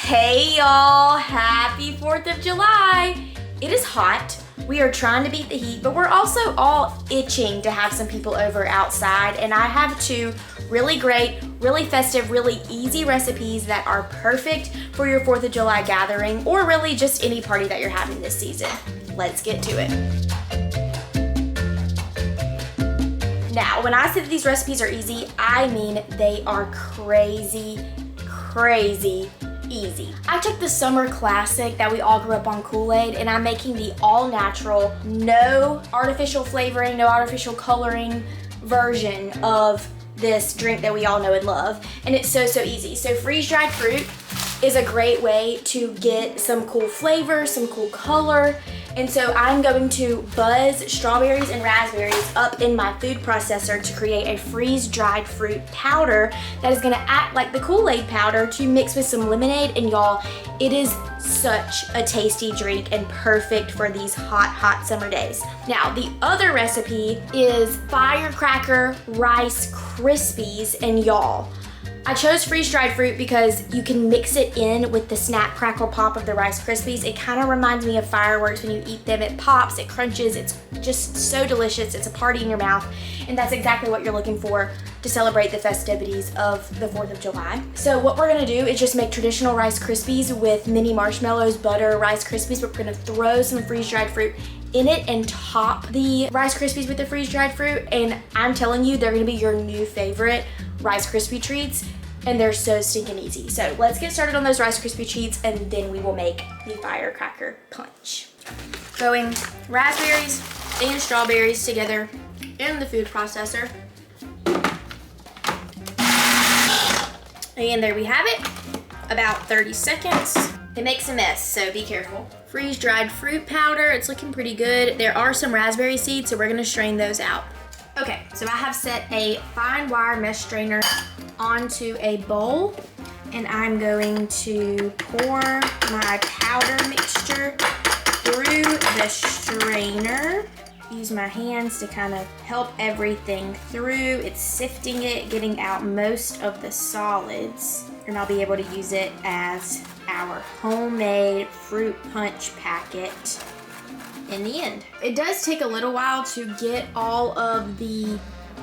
Hey y'all, happy 4th of July. It is hot. We are trying to beat the heat, but we're also all itching to have some people over outside, and I have two really great, really festive, really easy recipes that are perfect for your 4th of July gathering, or really just any party that you're having this season. Let's get to it. Now, when I say that these recipes are easy, I mean they are crazy easy. I took the summer classic that we all grew up on, Kool-Aid, and I'm making the all-natural, no artificial flavoring, no artificial coloring version of this drink that we all know and love. And it's so easy. So freeze-dried fruit is a great way to get some cool flavor, some cool color. And so I'm going to buzz strawberries and raspberries up in my food processor to create a freeze-dried fruit powder that is gonna act like the Kool-Aid powder to mix with some lemonade. And y'all, it is such a tasty drink and perfect for these hot summer days. Now, the other recipe is FireCracker Rice Krispies, and y'all, I chose freeze-dried fruit because you can mix it in with the snap, crackle, pop of the Rice Krispies. It kind of reminds me of fireworks when you eat them. It pops, it crunches, it's just so delicious. It's a party in your mouth, and that's exactly what you're looking for to celebrate the festivities of the 4th of July. So what we're gonna do is just make traditional Rice Krispies with mini marshmallows, butter, Rice Krispies, but we're gonna throw some freeze-dried fruit in it and top the Rice Krispies with the freeze-dried fruit, and I'm telling you, they're gonna be your new favorite Rice Krispie treats, and they're so stinking easy. So let's get started on those Rice Krispie treats, and then we will make the FireCracker Punch. Throwing raspberries and strawberries together in the food processor. And there we have it, about 30 seconds. It makes a mess, so be careful. Freeze-dried fruit powder, it's looking pretty good. There are some raspberry seeds, so we're gonna strain those out. Okay, so I have set a fine wire mesh strainer onto a bowl, and I'm going to pour my powder mixture through the strainer. Use my hands to kind of help everything through. It's sifting it, getting out most of the solids, and I'll be able to use it as our homemade fruit punch packet in the end. It does take a little while to get all of the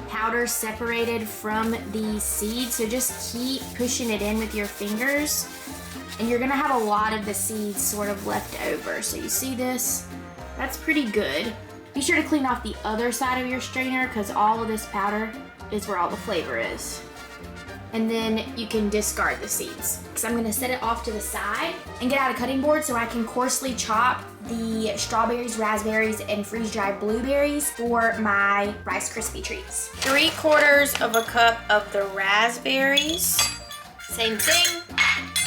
powder separated from the seeds, so just keep pushing it in with your fingers, and you're gonna have a lot of the seeds sort of left over. So you see this? That's pretty good. Be sure to clean off the other side of your strainer, because all of this powder is where all the flavor is. And then you can discard the seeds, because I'm gonna set it off to the side and get out a cutting board so I can coarsely chop the strawberries, raspberries, and freeze-dried blueberries for my Rice Krispie treats. 3/4 of a cup of the raspberries. Same thing,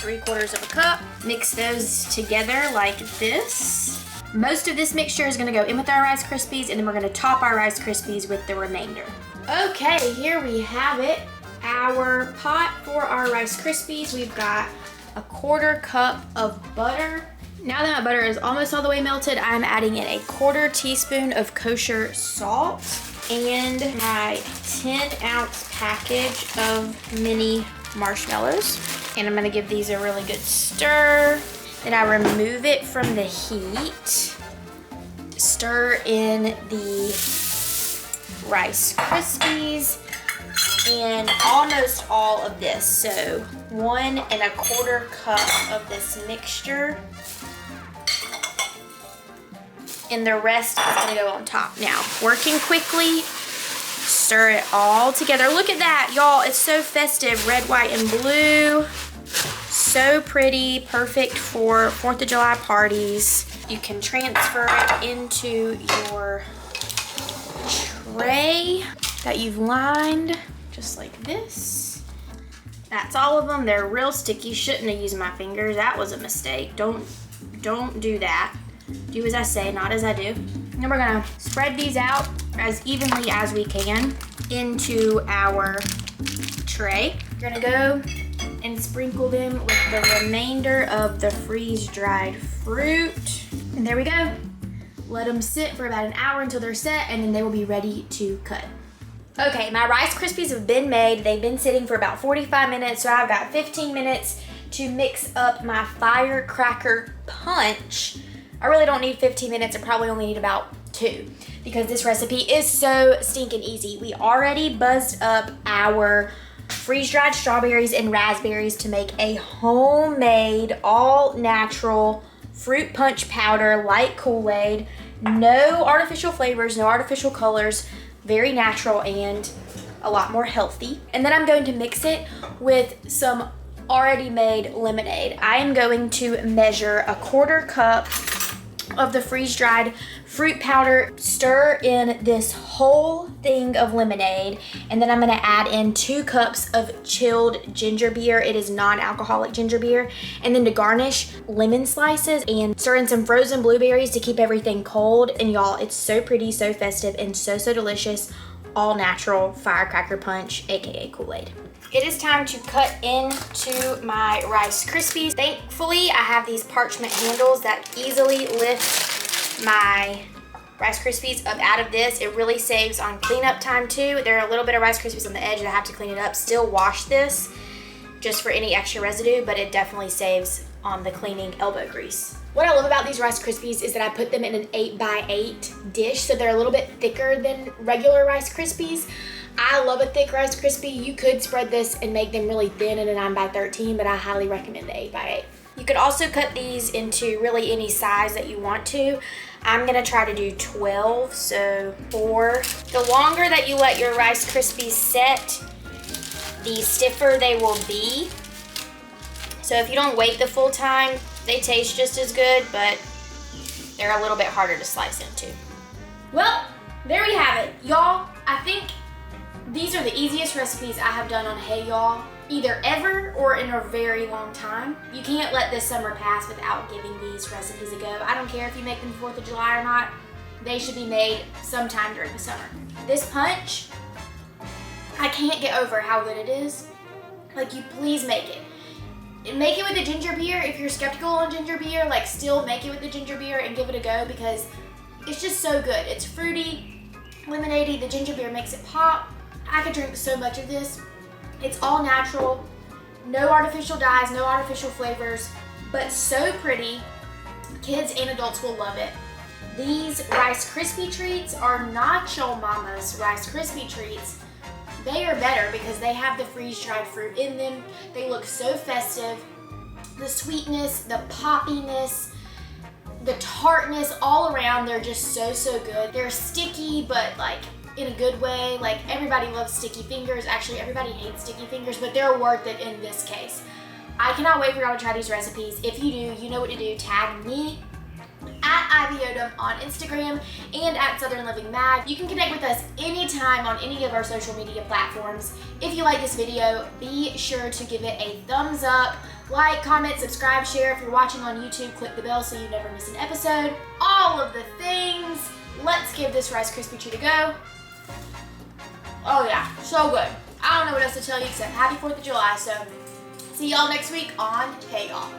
3/4 of a cup. Mix those together like this. Most of this mixture is gonna go in with our Rice Krispies, and then we're gonna top our Rice Krispies with the remainder. Okay, here we have it. Our pot for our Rice Krispies. We've got a 1/4 cup of butter. Now that my butter is almost all the way melted, I'm adding in a 1/4 teaspoon of kosher salt and my 10-ounce package of mini marshmallows. And I'm gonna give these a really good stir. Then I remove it from the heat. Stir in the Rice Krispies and almost all of this. So 1 1/4 cup of this mixture, and the rest is gonna go on top. Now, working quickly, stir it all together. Look at that, y'all, it's so festive, red, white, and blue. So pretty, perfect for 4th of July parties. You can transfer it into your tray that you've lined, just like this. That's all of them. They're real sticky. Shouldn't have used my fingers. That was a mistake. Don't do that. Do as I say, not as I do. And then we're gonna spread these out as evenly as we can into our tray. We're gonna go and sprinkle them with the remainder of the freeze-dried fruit. And there we go. Let them sit for about an hour until they're set, and then they will be ready to cut. Okay, my Rice Krispies have been made. They've been sitting for about 45 minutes, so I've got 15 minutes to mix up my FireCracker Punch. I really don't need 15 minutes. I probably only need about 2 because this recipe is so stinking easy. We already buzzed up our freeze-dried strawberries and raspberries to make a homemade, all-natural fruit punch powder like Kool-Aid. No artificial flavors, no artificial colors, very natural and a lot more healthy. And then I'm going to mix it with some already made lemonade. I am going to measure 1/4 cup of the freeze-dried fruit powder, stir in this whole thing of lemonade, and then I'm gonna add in 2 cups of chilled ginger beer. It is non-alcoholic ginger beer. And then to garnish, lemon slices, and stir in some frozen blueberries to keep everything cold. And y'all, it's so pretty, so festive, and so delicious. All natural FireCracker Punch, AKA Kool-Aid. It is time to cut into my Rice Krispies. Thankfully, I have these parchment handles that easily lift my Rice Krispies up out of this. It really saves on cleanup time too. There are a little bit of Rice Krispies on the edge and I have to clean it up. Still wash this just for any extra residue, but it definitely saves on the cleaning elbow grease. What I love about these Rice Krispies is that I put them in an 8x8 dish, so they're a little bit thicker than regular Rice Krispies. I love a thick Rice Krispie. You could spread this and make them really thin in a 9x13, but I highly recommend the 8x8. You could also cut these into really any size that you want to. I'm gonna try to do 12, so 4. The longer that you let your Rice Krispies set, the stiffer they will be. So if you don't wait the full time, they taste just as good, but they're a little bit harder to slice into. Well, there we have it. Y'all, I think these are the easiest recipes I have done on Hey Y'all, either ever or in a very long time. You can't let this summer pass without giving these recipes a go. I don't care if you make them 4th of July or not. They should be made sometime during the summer. This punch, I can't get over how good it is. Like, you please make it. And make it with the ginger beer. If you're skeptical on ginger beer, like, still make it with the ginger beer and give it a go because it's just so good. It's fruity, lemonade-y. The ginger beer makes it pop. I could drink so much of this. It's all natural, no artificial dyes, no artificial flavors, but so pretty. Kids and adults will love it. These Rice Krispie treats are not your mama's Rice Krispie treats. They are better because they have the freeze-dried fruit in them. They look so festive. The sweetness, the poppiness, the tartness all around, they're just so good. They're sticky, but like in a good way. Like, everybody loves sticky fingers. Actually, everybody hates sticky fingers, but they're worth it in this case. I cannot wait for y'all to try these recipes. If you do, you know what to do. Tag me at Ivy Odom on Instagram and at Southern Living Mag. You can connect with us anytime on any of our social media platforms. If you like this video, be sure to give it a thumbs up, like, comment, subscribe, share. If you're watching on YouTube, click the bell so you never miss an episode. All of the things. Let's give this Rice Krispie treat a go. Oh yeah, so good. I don't know what else to tell you except happy 4th of July, so see y'all next week on Hey Y'all.